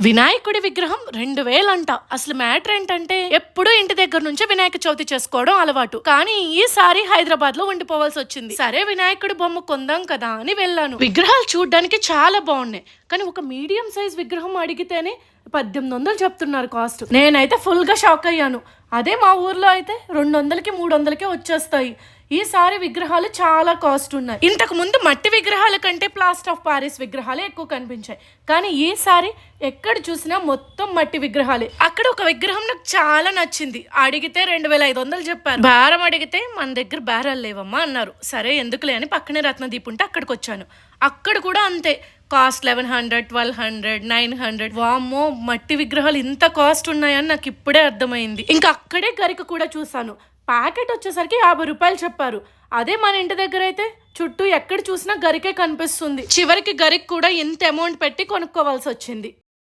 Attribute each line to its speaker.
Speaker 1: వినాయకుడి విగ్రహం 2000 అంట. అసలు మ్యాటర్ ఏంటంటే ఎప్పుడూ ఇంటి దగ్గర నుంచి వినాయక చవితి చేసుకోవడం అలవాటు. కానీ ఈసారి హైదరాబాద్ లో ఉండిపోవాల్సి వచ్చింది. సరే వినాయకుడి బొమ్మ కొందాం కదా అని వెళ్ళాను. విగ్రహాలు చూడడానికి చాలా బాగున్నాయి. కానీ ఒక మీడియం సైజ్ విగ్రహం అడిగితేనే 1800 చెప్తున్నారు కాస్ట్. నేనైతే ఫుల్ గా షాక్ అయ్యాను. అదే మా ఊర్లో అయితే 200కి 300కే వచ్చేస్తాయి. ఈసారి విగ్రహాలు చాలా కాస్ట్ ఉన్నాయి. ఇంతకు ముందు మట్టి విగ్రహాల కంటే ప్లాస్టర్ ఆఫ్ పారిస్ విగ్రహాలే ఎక్కువ కనిపించాయి. కానీ ఈసారి ఎక్కడ చూసినా మొత్తం మట్టి విగ్రహాలే. అక్కడ ఒక విగ్రహం నాకు చాలా నచ్చింది. అడిగితే 2500 చెప్పారు. బేరం అడిగితే మన దగ్గర బేరాలు లేవమ్మా అన్నారు. సరే ఎందుకులే అని పక్కనే రత్నదీప్ ఉంటే అక్కడికి వచ్చాను. అక్కడ కూడా అంతే కాస్ట్ 1100, 1200, 900. వామ్మో, మట్టి విగ్రహాలు ఇంత కాస్ట్ ఉన్నాయని నాకు ఇప్పుడే అర్థమైంది. ఇంకా అక్కడే గరిక కూడా చూసాను. ప్యాకెట్ వచ్చేసరికి 50 రూపాయలు చెప్పారు. అదే మన ఇంటి దగ్గర అయితే చుట్టూ ఎక్కడ చూసినా గరికే కనిపిస్తుంది. చివరికి గరికి కూడా ఇంత అమౌంట్ పెట్టి కొనుక్కోవాల్సి వచ్చింది.